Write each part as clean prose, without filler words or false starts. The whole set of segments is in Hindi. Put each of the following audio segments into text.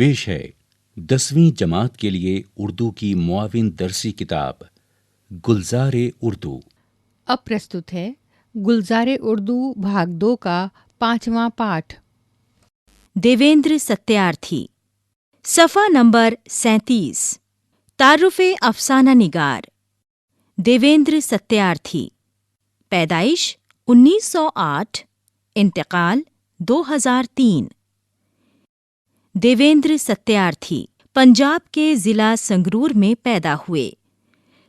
पेश है 10वीं जमात के लिए उर्दू की मुआविन दरसी किताब गुलजार-ए-उर्दू। अब प्रस्तुत है गुलजार-ए-उर्दू भाग 2 का 5वां पाठ। देवेंद्र सत्यार्थी, सफ़ा नंबर 37। तारुफ़े अफ़साना निगार। देवेंद्र सत्यार्थी, पैदाइश 1908, इंतकाल 2003। देवेंद्र सत्यार्थी पंजाब के ज़िला संगरूर में पैदा हुए।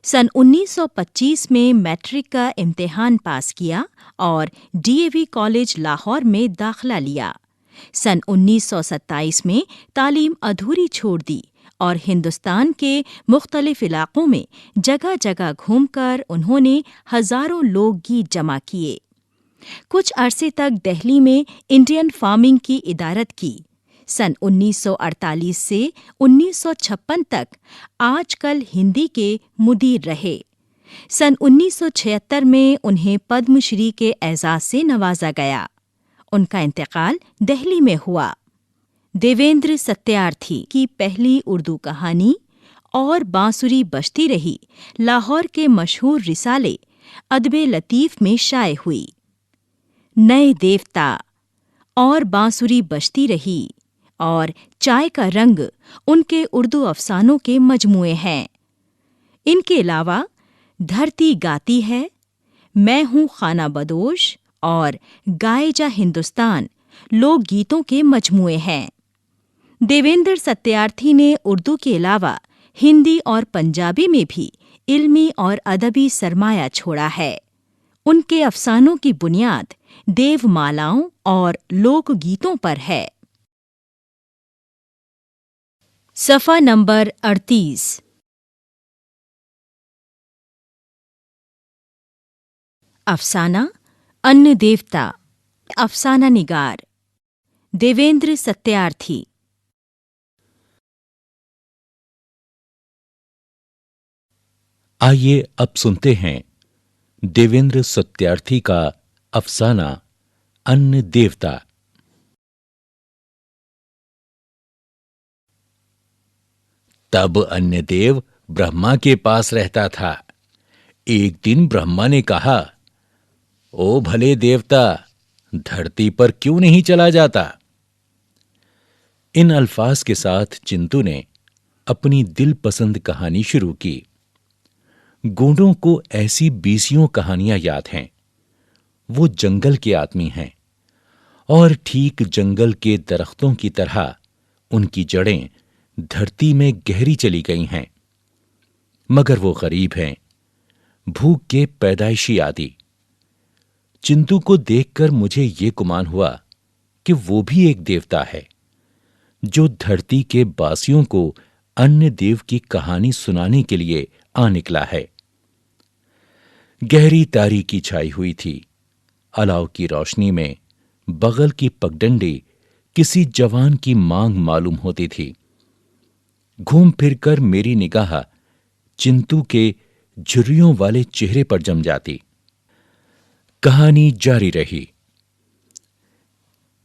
सन 1925 में मैट्रिक का इम्तिहान पास किया और डीएवी कॉलेज लाहौर में दाखिला लिया। सन 1927 में तालीम अधूरी छोड़ दी और हिंदुस्तान के मुख्तलिफ इलाकों में जगह जगह घूमकर उन्होंने हजारों लोकगीत जमा किए। कुछ अरसे तक दिल्ली में इंडियन फार्मिंग की इदारत की। सन 1948 से 1956 तक आजकल हिंदी के मुदीर रहे। सन 1976 में उन्हें पद्मश्री के एजाज से नवाजा गया। उनका इंतकाल दिल्ली में हुआ। देवेंद्र सत्यार्थी की पहली उर्दू कहानी और बांसुरी बजती रही लाहौर के मशहूर रिसाले अदबे लतीफ़ में शाये हुई। नए देवता और बांसुरी बजती रही और चाय का रंग उनके उर्दू अफसानों के मजमूए हैं। इनके अलावा धरती गाती है, मैं हूँ खाना बदोश और गाए जा हिंदुस्तान लोकगीतों के मजमूए हैं। देवेंद्र सत्यार्थी ने उर्दू के अलावा हिंदी और पंजाबी में भी इल्मी और अदबी सरमाया छोड़ा है। उनके अफसानों की बुनियाद देवमालाओं और लोकगीतों पर है। सफ़ा नंबर 38। अफसाना अन्न देवता। अफसाना निगार। देवेंद्र सत्यार्थी। आइए अब सुनते हैं देवेंद्र सत्यार्थी का अफसाना अन्न देवता। तब अन्नदेव ब्रह्मा के पास रहता था। एक दिन ब्रह्मा ने कहा, ओ भले देवता, धरती पर क्यों नहीं चला जाता? इन अल्फाज के साथ चिंतू ने अपनी दिलपसंद कहानी शुरू की। गूंडों को ऐसी बीसियों कहानियां याद हैं। वो जंगल के आदमी हैं और ठीक जंगल के दरख्तों की तरह उनकी जड़ें धरती में गहरी चली गई हैं। मगर वो गरीब हैं, भूख के पैदाइशी आदि। चिंतू को देखकर मुझे ये गुमान हुआ कि वो भी एक देवता है जो धरती के बासियों को अन्य देव की कहानी सुनाने के लिए आ निकला है। गहरी तारीकी छाई हुई थी। अलाव की रोशनी में बगल की पगडंडी किसी जवान की मांग मालूम होती थी। घूम फिरकर मेरी निगाह चिंतू के झुर्रियों वाले चेहरे पर जम जाती। कहानी जारी रही।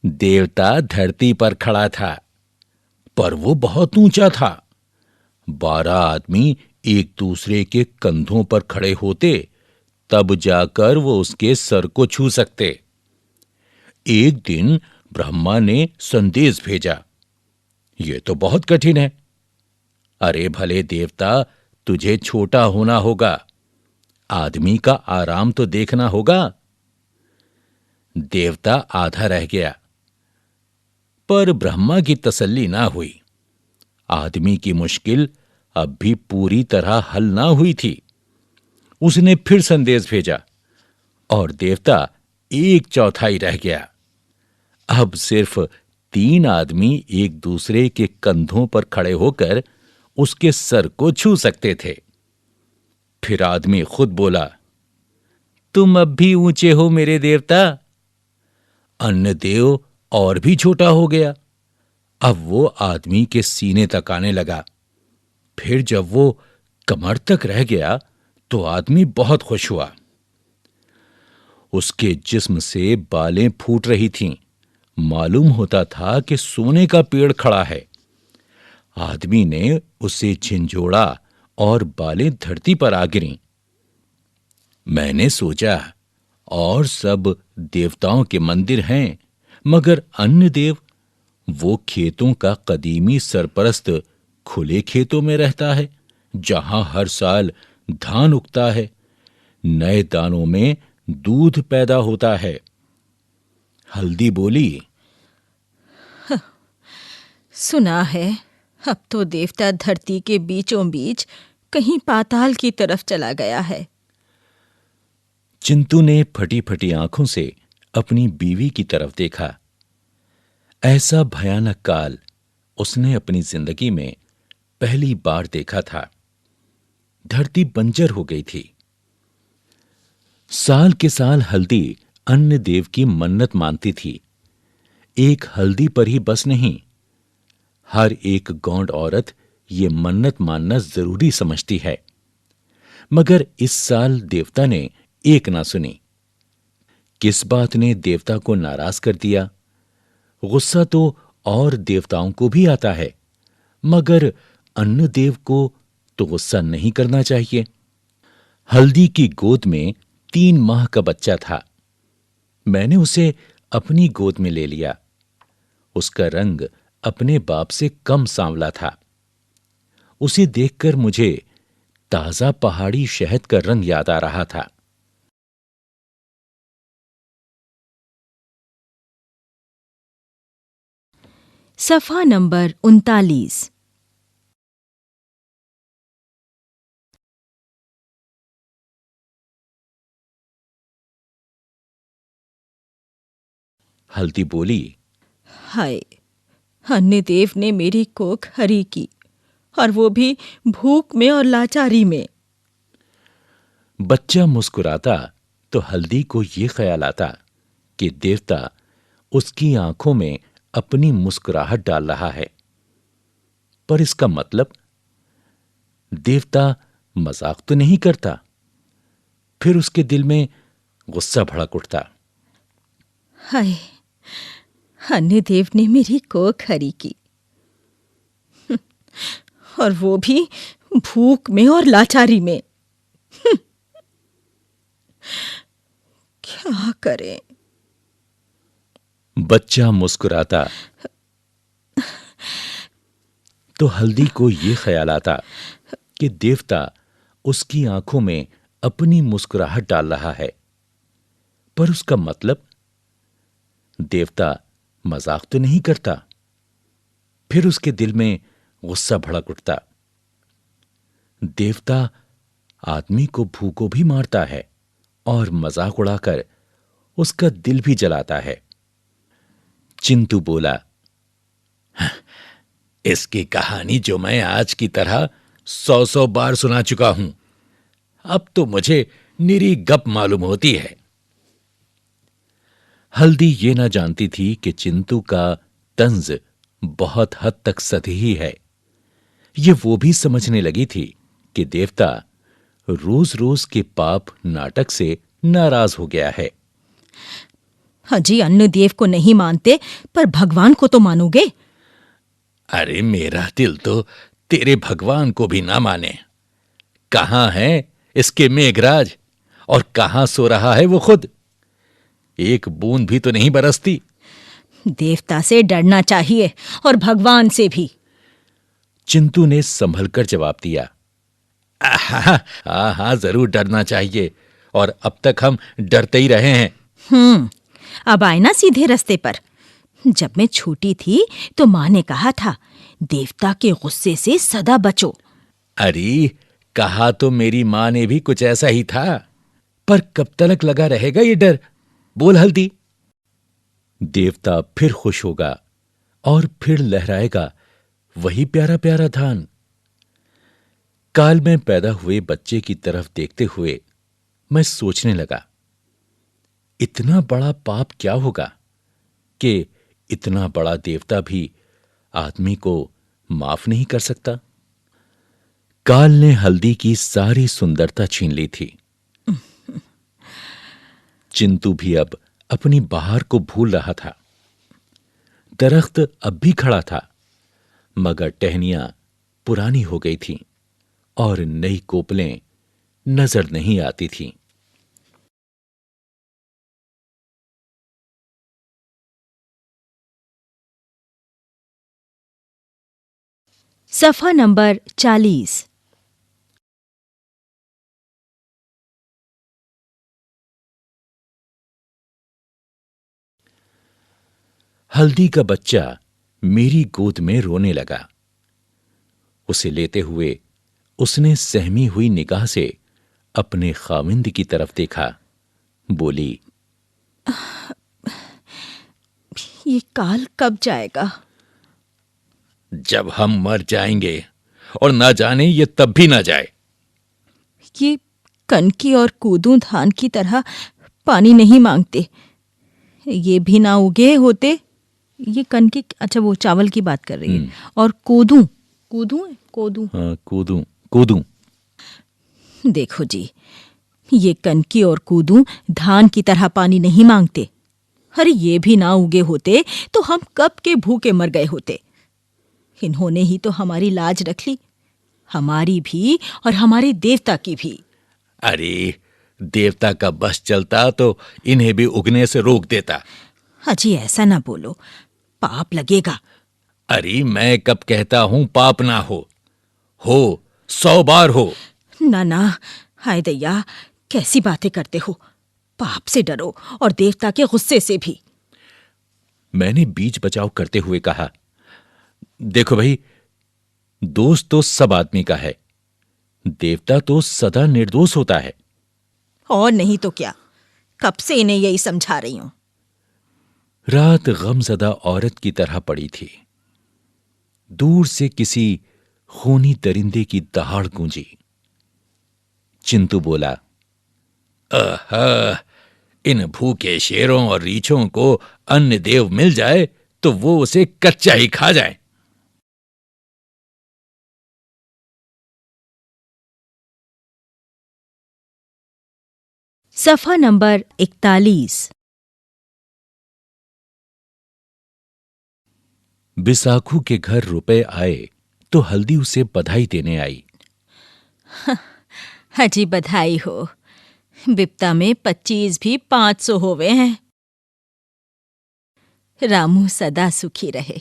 देवता धरती पर खड़ा था, पर वो बहुत ऊंचा था। 12 आदमी एक दूसरे के कंधों पर खड़े होते, तब जाकर वो उसके सर को छू सकते। एक दिन ब्रह्मा ने संदेश भेजा, ये तो बहुत कठिन है। अरे भले देवता, तुझे छोटा होना होगा, आदमी का आराम तो देखना होगा। देवता आधा रह गया, पर ब्रह्मा की तसल्ली ना हुई। आदमी की मुश्किल अब भी पूरी तरह हल ना हुई थी। उसने फिर संदेश भेजा और देवता 1/4 रह गया। अब सिर्फ 3 आदमी एक दूसरे के कंधों पर खड़े होकर उसके सर को छू सकते थे। फिर आदमी खुद बोला, तुम अब भी ऊंचे हो मेरे देवता। अन्नदेव और भी छोटा हो गया। अब वो आदमी के सीने तक आने लगा। फिर जब वो कमर तक रह गया तो आदमी बहुत खुश हुआ। उसके जिस्म से बालें फूट रही थीं। मालूम होता था कि सोने का पेड़ खड़ा है। आदमी ने उसे झिंझोड़ा और बालें धरती पर आ गिरीं। मैंने सोचा, और सब देवताओं के मंदिर हैं, मगर अन्य देव, वो खेतों का कदीमी सरपरस्त, खुले खेतों में रहता है, जहां हर साल धान उगता है, नए दानों में दूध पैदा होता है। हल्दी बोली, सुना है, अब तो देवता धरती के बीचों बीच कहीं पाताल की तरफ चला गया है। चिंतू ने फटी फटी आंखों से अपनी बीवी की तरफ देखा। ऐसा भयानक काल उसने अपनी जिंदगी में पहली बार देखा था। धरती बंजर हो गई थी। साल के साल हल्दी अन्य देव की मन्नत मानती थी। एक हल्दी पर ही बस नहीं, हर एक गौंड औरत ये मन्नत मानना जरूरी समझती है। मगर इस साल देवता ने एक ना सुनी। किस बात ने देवता को नाराज कर दिया? गुस्सा तो और देवताओं को भी आता है, मगर अन्य देव को तो गुस्सा नहीं करना चाहिए। हल्दी की गोद में 3 माह का बच्चा था। मैंने उसे अपनी गोद में ले लिया। उसका रंग अपने बाप से कम सांवला था। उसे देखकर मुझे ताजा पहाड़ी शहद का रंग याद आ रहा था। सफ़ा नंबर 39। हल्दी बोली, हाय, अन्य देव ने मेरी कोख हरी की, और वो भी भूख में और लाचारी में। बच्चा मुस्कुराता तो हल्दी को ये ख्याल आता कि देवता उसकी आंखों में अपनी मुस्कुराहट डाल रहा है। पर इसका मतलब, देवता मजाक तो नहीं करता। फिर उसके दिल में गुस्सा भड़क उठता। हाय, अन्य देव ने मेरी कोख हरी की, और वो भी भूख में और लाचारी में। क्या करें? बच्चा मुस्कुराता तो हल्दी को यह ख्याल आता कि देवता उसकी आंखों में अपनी मुस्कुराहट डाल रहा है। पर उसका मतलब, देवता मजाक तो नहीं करता। फिर उसके दिल में गुस्सा भड़क उठता। देवता आदमी को भूखों भी मारता है और मजाक उड़ाकर उसका दिल भी जलाता है। चिंतू बोला, इसकी कहानी जो मैं आज की तरह 100 बार सुना चुका हूं, अब तो मुझे निरी गप मालूम होती है। हल्दी ये ना जानती थी कि चिंतू का तंज बहुत हद तक सतही है। ये वो भी समझने लगी थी कि देवता रोज रोज के पाप नाटक से नाराज हो गया है। अजी, अन्य देव को नहीं मानते, पर भगवान को तो मानोगे? अरे, मेरा दिल तो तेरे भगवान को भी ना माने। कहां है इसके मेघराज, और कहां सो रहा है वो खुद? एक बूंद भी तो नहीं बरसती। देवता से डरना चाहिए, और भगवान से भी। चिंतू ने संभल कर जवाब दिया, हाँ, जरूर डरना चाहिए, और अब तक हम डरते ही रहे हैं। अब आए ना सीधे रास्ते पर। जब मैं छोटी थी तो माँ ने कहा था, देवता के गुस्से से सदा बचो। अरे, कहा तो मेरी माँ ने भी कुछ ऐसा ही था, पर कब तक लगा रहेगा ये डर? बोल हल्दी। देवता फिर खुश होगा और फिर लहराएगा वही प्यारा प्यारा धान। काल में पैदा हुए बच्चे की तरफ देखते हुए मैं सोचने लगा, इतना बड़ा पाप क्या होगा कि इतना बड़ा देवता भी आदमी को माफ नहीं कर सकता। काल ने हल्दी की सारी सुंदरता छीन ली थी। चिंतू भी अब अपनी बहार को भूल रहा था। दरख्त अब भी खड़ा था, मगर टहनियां पुरानी हो गई थीं और नई कोपलें नजर नहीं आती थीं। सफ़ा नंबर 40। हल्दी का बच्चा मेरी गोद में रोने लगा। उसे लेते हुए उसने सहमी हुई निगाह से अपने खाविंद की तरफ देखा। बोली, ये काल कब जाएगा? जब हम मर जाएंगे, और ना जाने ये तब भी ना जाए। ये कनकी और कूदू धान की तरह पानी नहीं मांगते। ये भी ना उगे होते। ये कनकी, अच्छा वो चावल की बात कर रही है। और कोदू, कोदू है, कोदू। हाँ, कूदूं कूदूं। देखो जी, ये कनकी और कूदू धान की तरह पानी नहीं मांगते। अरे ये भी ना उगे होते तो हम कब के भूखे मर गए होते। इन्होंने ही तो हमारी लाज रख ली, हमारी भी और हमारे देवता की भी। अरे, देवता का बस चलता तो इन्हें भी उगने से रोक देता। अजी ऐसा ना बोलो, पाप लगेगा। अरे, मैं कब कहता हूं पाप ना हो 100 बार हो। ना ना, हाय दैया, कैसी बातें करते हो। पाप से डरो और देवता के गुस्से से भी। मैंने बीच बचाव करते हुए कहा, देखो भाई, दोष तो सब आदमी का है, देवता तो सदा निर्दोष होता है। और नहीं तो क्या, कब से इन्हें यही समझा रही हूं। रात गमज़दा औरत की तरह पड़ी थी। दूर से किसी खूनी दरिंदे की दहाड़ गूंजी। चिंतू बोला, आहा, इन भूखे शेरों और रीछों को अन्न देव मिल जाए तो वो उसे कच्चा ही खा जाए। सफ़ा नंबर 41। बिसाखू के घर रुपए आए तो हल्दी उसे बधाई देने आई। हजी बधाई हो, बिप्ता में 25 भी 500 होवे हैं। रामू सदा सुखी रहे।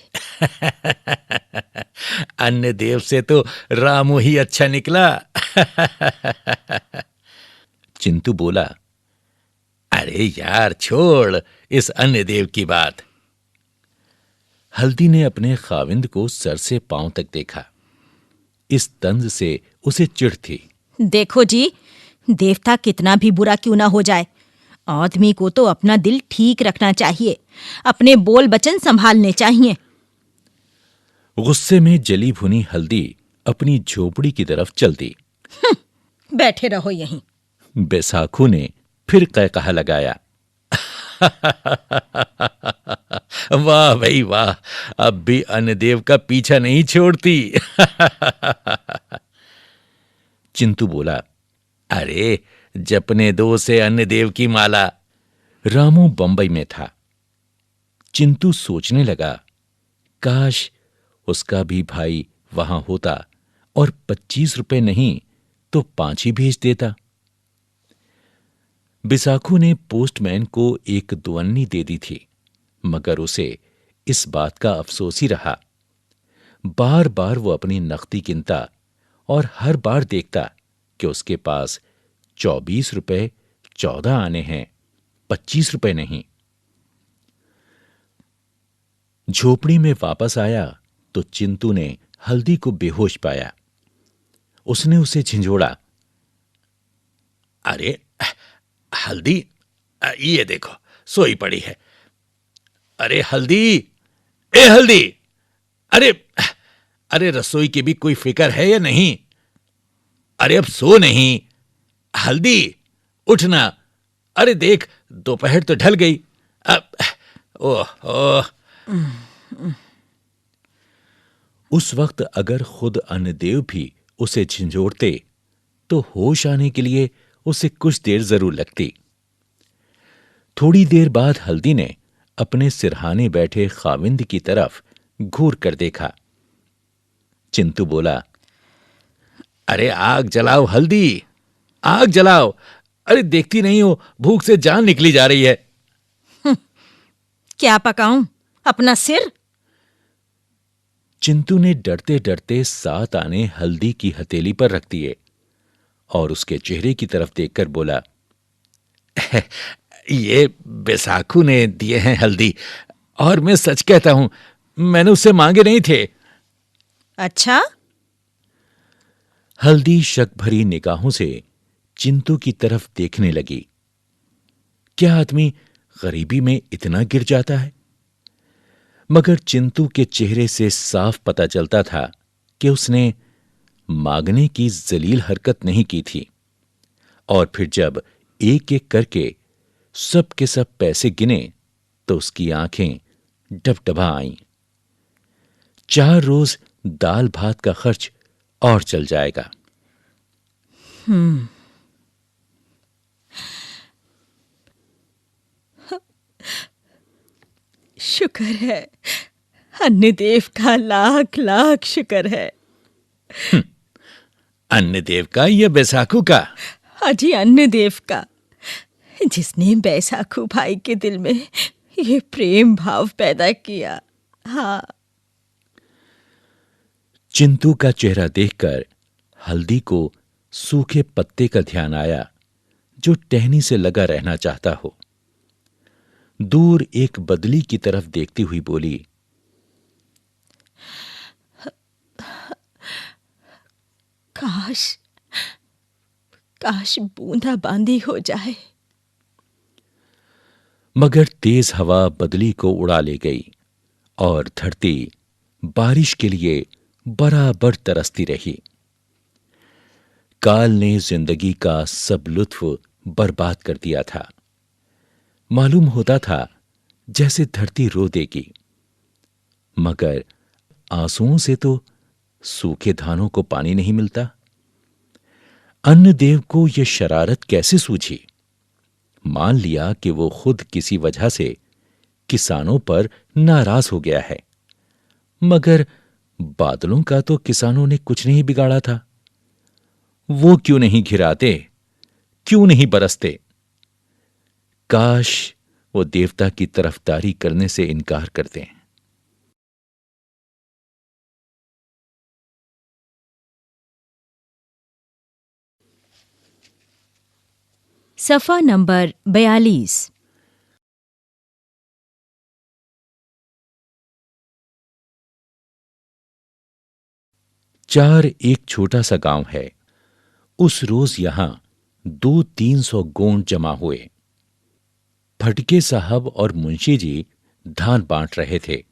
अन्य देव से तो रामू ही अच्छा निकला। चिंतू बोला, अरे यार, छोड़ इस अन्य देव की बात। हल्दी ने अपने खाविंद को सर से पांव तक देखा। इस तंज से उसे चिढ़ थी। देखो जी, देवता कितना भी बुरा क्यों ना हो जाए, आदमी को तो अपना दिल ठीक रखना चाहिए, अपने बोल बचन संभालने चाहिए। गुस्से में जली भुनी हल्दी अपनी झोपड़ी की तरफ चल दी। बैठे रहो यहीं। बैसाखू ने फिर कहकहा लगाया। वाह भाई वाह, अब भी अन्नदेव का पीछा नहीं छोड़ती। चिंतू बोला, अरे, जपने दो से अन्नदेव की माला। रामू बंबई में था। चिंतू सोचने लगा, काश उसका भी भाई वहां होता और 25 रुपए नहीं तो 5 ही भेज देता। बिसाखू ने पोस्टमैन को एक दुअन्नी दे दी थी, मगर उसे इस बात का अफसोस ही रहा। बार बार वो अपनी नकदी गिनता और हर बार देखता कि उसके पास 24 रुपए 14 आने हैं, 25 रुपए नहीं। झोपड़ी में वापस आया तो चिंतू ने हल्दी को बेहोश पाया। उसने उसे झिंझोड़ा, अरे हल्दी, ये देखो सोई पड़ी है। अरे हल्दी, ए हल्दी, अरे अरे रसोई की भी कोई फिक्र है या नहीं? अरे अब सो नहीं, हल्दी उठना। अरे देख, दोपहर तो ढल गई। अब ओह ओह। उस वक्त अगर खुद अन्नदेव भी उसे झिंझोड़ते तो होश आने के लिए उसे कुछ देर जरूर लगती। थोड़ी देर बाद हल्दी ने अपने सिरहाने बैठे खाविंद की तरफ घूर कर देखा। चिंटू बोला, अरे आग जलाओ हल्दी, आग जलाओ। अरे देखती नहीं हो, भूख से जान निकली जा रही है। क्या पकाऊं? अपना सिर? चिंटू ने डरते डरते 7 आने हल्दी की हथेली पर रख दिए और उसके चेहरे की तरफ देखकर बोला, ये बैसाखू ने दिए हैं हल्दी, और मैं सच कहता हूं, मैंने उससे मांगे नहीं थे। अच्छा? हल्दी शक भरी निगाहों से चिंटू की तरफ देखने लगी। क्या आदमी गरीबी में इतना गिर जाता है? मगर चिंटू के चेहरे से साफ पता चलता था कि उसने मांगने की जलील हरकत नहीं की थी। और फिर जब एक एक करके सब के सब पैसे गिने तो उसकी आंखें डबडबा आईं। 4 रोज दाल भात का खर्च और चल जाएगा। शुक्र है, अन्नदेव का लाख लाख शुक्र है। अन्नदेव का या बैसाखू का? हाजी अन्नदेव का, जिसने बैसाखू भाई के दिल में ये प्रेम भाव पैदा किया। हाँ। चिंटू का चेहरा देखकर हल्दी को सूखे पत्ते का ध्यान आया जो टहनी से लगा रहना चाहता हो। दूर एक बदली की तरफ देखती हुई बोली, काश काश बूंदाबांदी हो जाए। मगर तेज हवा बदली को उड़ा ले गई और धरती बारिश के लिए बराबर तरसती रही। काल ने जिंदगी का सब लुत्फ बर्बाद कर दिया था। मालूम होता था जैसे धरती रो देगी, मगर आंसुओं से तो सूखे धानों को पानी नहीं मिलता। अन्नदेव को यह शरारत कैसे सूझी? मान लिया कि वो खुद किसी वजह से किसानों पर नाराज हो गया है, मगर बादलों का तो किसानों ने कुछ नहीं बिगाड़ा था। वो क्यों नहीं घिराते, क्यों नहीं बरसते? काश वो देवता की तरफदारी करने से इनकार करते। सफ़ा नंबर 42। चार एक छोटा सा गांव है। उस रोज यहां 200-300 गोंड जमा हुए। फटके साहब और मुंशी जी धान बांट रहे थे।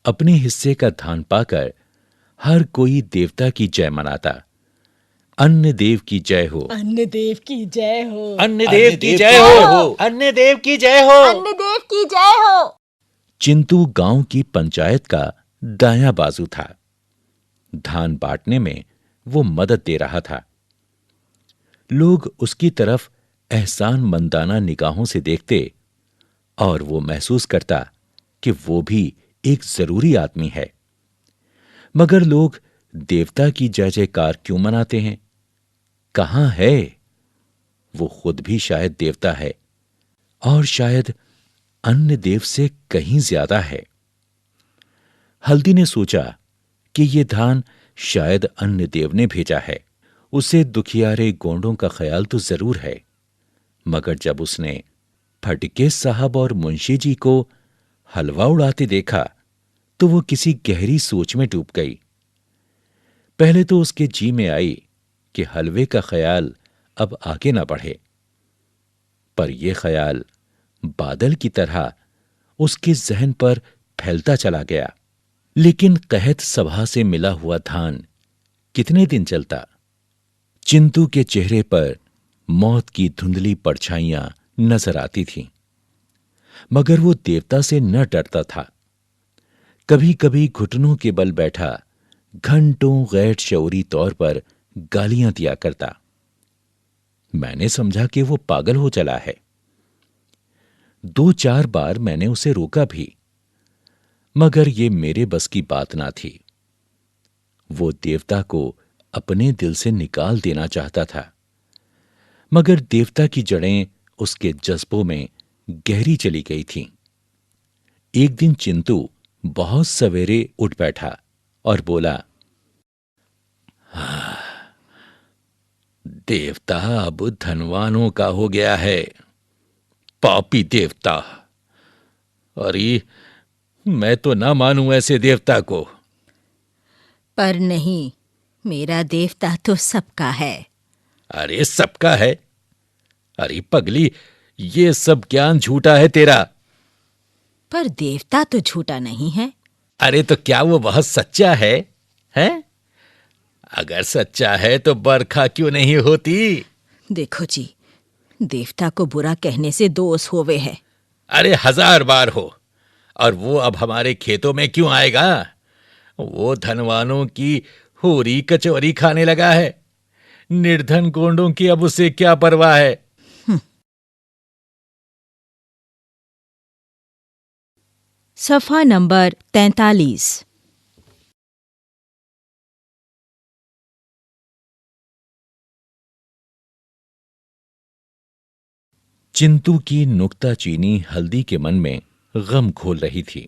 अपने हिस्से का धान पाकर हर कोई देवता की जय मनाता। अन्नदेव की जय हो, अन्नदेव की जय हो, अन्नदेव की जय हो, अन्नदेव की जय हो, अन्नदेव की जय हो। चिंटू गांव की पंचायत का दायां बाजू था। धान बांटने में वो मदद दे रहा था। लोग उसकी तरफ एहसान मंदाना निगाहों से देखते और वो महसूस करता कि वो भी एक जरूरी आदमी है। मगर लोग देवता की जय जयकार क्यों मनाते हैं? कहां है वो? खुद भी शायद देवता है और शायद अन्य देव से कहीं ज्यादा है। हल्दी ने सोचा कि ये धान शायद अन्य देव ने भेजा है। उसे दुखियारे गोंडों का ख्याल तो जरूर है, मगर जब उसने फटके साहब और मुंशी जी को हलवा उड़ाते देखा तो वो किसी गहरी सोच में डूब गई। पहले तो उसके जी में आई कि हलवे का ख्याल अब आगे ना बढ़े, पर यह ख्याल बादल की तरह उसके जहन पर फैलता चला गया। लेकिन कहत सभा से मिला हुआ धान कितने दिन चलता? चिंटू के चेहरे पर मौत की धुंधली परछाइयां नजर आती थीं, मगर वो देवता से न डरता था। कभी कभी घुटनों के बल बैठा घंटों गैर शऊरी तौर पर गालियां दिया करता। मैंने समझा कि वो पागल हो चला है। 2-4 बार मैंने उसे रोका भी, मगर ये मेरे बस की बात ना थी। वो देवता को अपने दिल से निकाल देना चाहता था, मगर देवता की जड़ें उसके जज्बों में गहरी चली गई थीं। एक दिन चिंतू बहुत सवेरे उठ बैठा और बोला, देवता अब धनवानों का हो गया है। पापी देवता! अरे, मैं तो ना मानूं ऐसे देवता को। पर नहीं, मेरा देवता तो सबका है। अरे, सबका है? अरे पगली, ये सब ज्ञान झूठा है तेरा। पर देवता तो झूठा नहीं है। अरे तो क्या वो बहुत सच्चा है? हैं? अगर सच्चा है तो बरखा क्यों नहीं होती? देखो जी, देवता को बुरा कहने से दोष होवे है। अरे 1000 बार हो, और वो अब हमारे खेतों में क्यों आएगा? वो धनवानों की होरी कचौरी खाने लगा है। निर्धन गोंडों की अब उसे क्या परवाह है? सफ़ा नंबर 43। चिंतू की नुक्ताचीनी हल्दी के मन में गम घोल रही थी।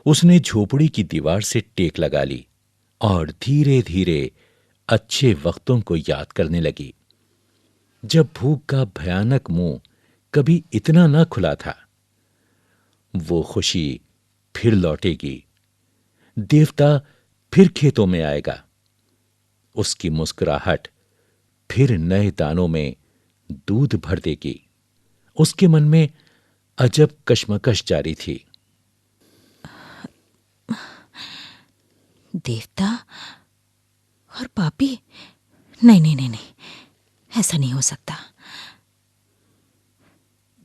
उसने झोपड़ी की दीवार से टेक लगा ली और धीरे धीरे अच्छे वक्तों को याद करने लगी, जब भूख का भयानक मुंह कभी इतना न खुला था। वो खुशी फिर लौटेगी, देवता फिर खेतों में आएगा, उसकी मुस्कुराहट फिर नए दानों में दूध भर देगी। उसके मन में अजब कश्मकश जारी थी। देवता और पापी? नहीं नहीं नहीं नहीं, ऐसा नहीं हो सकता।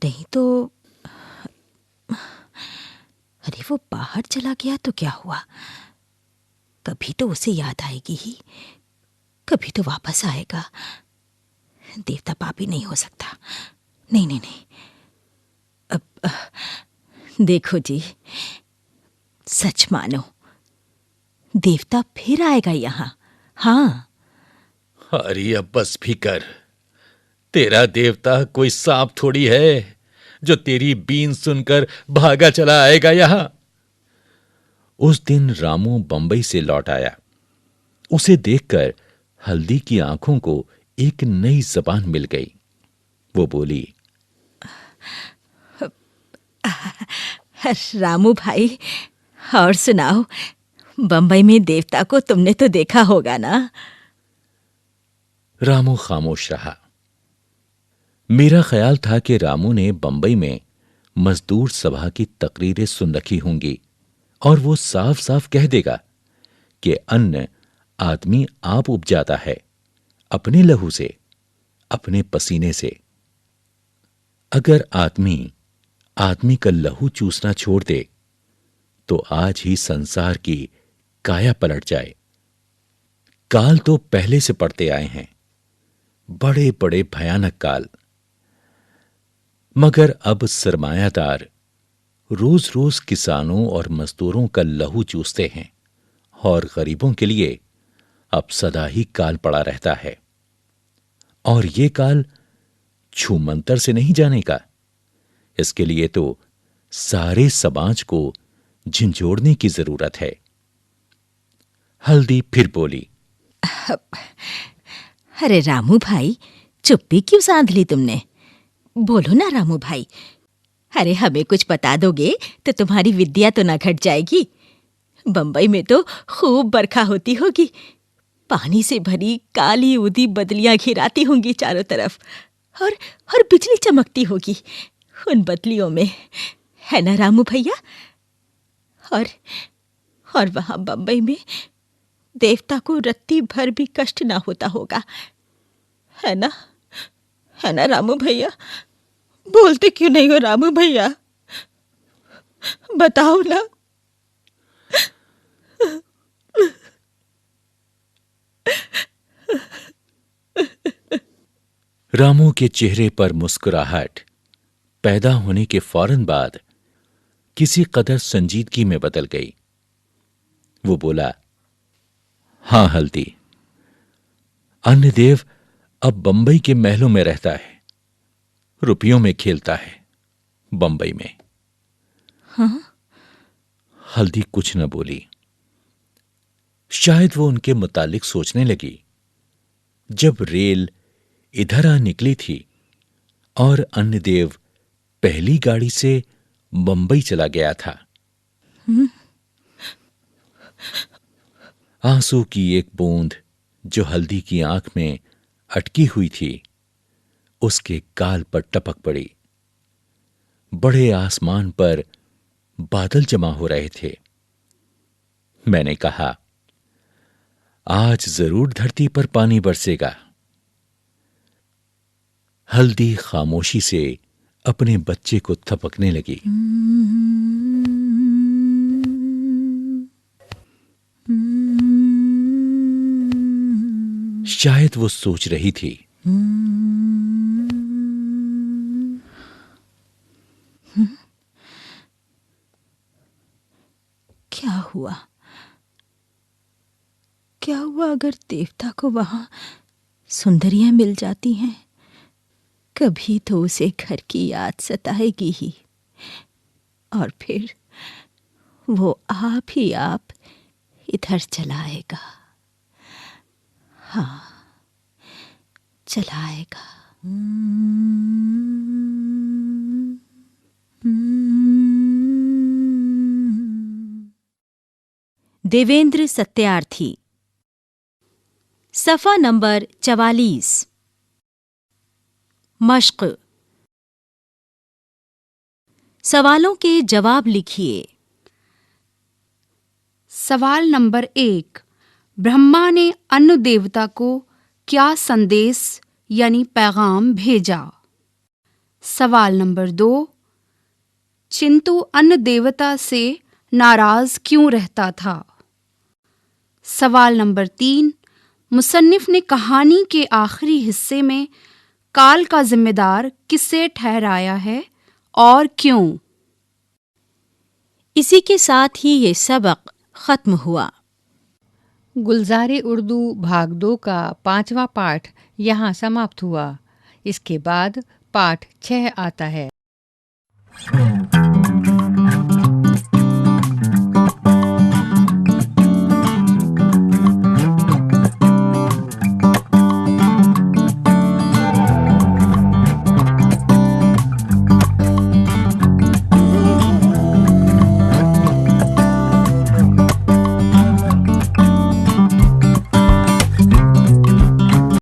नहीं तो अरे वो बाहर चला गया तो क्या हुआ? कभी तो उसे याद आएगी ही, कभी तो वापस आएगा। देवता पापी नहीं हो सकता। नहीं नहीं नहीं। अब देखो जी, सच मानो, देवता फिर आएगा यहाँ। हाँ। अरे अब बस भी कर। तेरा देवता कोई सांप थोड़ी है जो तेरी बीन सुनकर भागा चला आएगा यहां। उस दिन रामू बंबई से लौट आया। उसे देखकर हल्दी की आंखों को एक नई जबान मिल गई। वो बोली, रामू भाई, और सुनाओ, बंबई में देवता को तुमने तो देखा होगा ना? रामू खामोश रहा। मेरा ख्याल था कि रामू ने बंबई में मजदूर सभा की तकरीरें सुन रखी होंगी और वो साफ साफ कह देगा कि अन्न आदमी आप उपजाता है, अपने लहू से, अपने पसीने से। अगर आदमी का लहू चूसना छोड़ दे तो आज ही संसार की काया पलट जाए। काल तो पहले से पड़ते आए हैं, बड़े बड़े भयानक काल, मगर अब सरमायादार रोज रोज किसानों और मजदूरों का लहू चूसते हैं और गरीबों के लिए अब सदा ही काल पड़ा रहता है। और ये काल छूमंतर से नहीं जाने का। इसके लिए तो सारे समाज को झंझोड़ने की जरूरत है। हल्दी फिर बोली, अरे रामू भाई, चुप्पी क्यों साध ली तुमने? बोलो ना रामू भाई। अरे हमें कुछ बता दोगे तो तुम्हारी विद्या तो ना घट जाएगी। बंबई में तो खूब बरखा होती होगी, पानी से भरी काली उदी बदलियां घिराती होंगी चारों तरफ, और बिजली चमकती होगी उन बदलियों में, है ना रामू भैया? और वहां बंबई में देवता को रत्ती भर भी कष्ट ना होता होगा, है ना? है ना रामू भैया? बोलते क्यों नहीं हो रामू भैया? बताओ ना। रामू के चेहरे पर मुस्कुराहट पैदा होने के फौरन बाद किसी कदर संजीदगी में बदल गई। वो बोला, हां हल्दी, अन्नदेव अब बंबई के महलों में रहता है, रुपयों में खेलता है, बंबई में। हाँ? हल्दी कुछ न बोली। शायद वो उनके मुतालिक सोचने लगी। जब रेल इधर आ निकली थी और अन्नदेव पहली गाड़ी से बंबई चला गया था। आंसू की एक बूंद जो हल्दी की आंख में अटकी हुई थी, उसके गाल पर टपक पड़ी। बड़े आसमान पर बादल जमा हो रहे थे। मैंने कहा, आज जरूर धरती पर पानी बरसेगा। हल्दी खामोशी से अपने बच्चे को थपकने लगी। शायद वो सोच रही थी, क्या हुआ? क्या हुआ अगर देवता को वहां सुंदरियां मिल जाती हैं? कभी तो उसे घर की याद सताएगी ही, और फिर वो आप ही आप इधर चला आएगा। हाँ, चला आएगा। देवेंद्र सत्यार्थी। सफ़ा नंबर 44। मश्क। सवालों के जवाब लिखिए। सवाल नंबर 1। ब्रह्मा ने अन्न देवता को क्या संदेश यानी पैगाम भेजा? सवाल नंबर 2। चिंतु अन्न देवता से नाराज क्यों रहता था? सवाल नंबर 3। मुसन्निफ ने कहानी के आखिरी हिस्से में काल का जिम्मेदार किसे ठहराया है और क्यों? इसी के साथ ही ये सबक खत्म हुआ। गुलजारे उर्दू भाग 2 का 5वां पाठ यहाँ समाप्त हुआ। इसके बाद पाठ 6 आता है।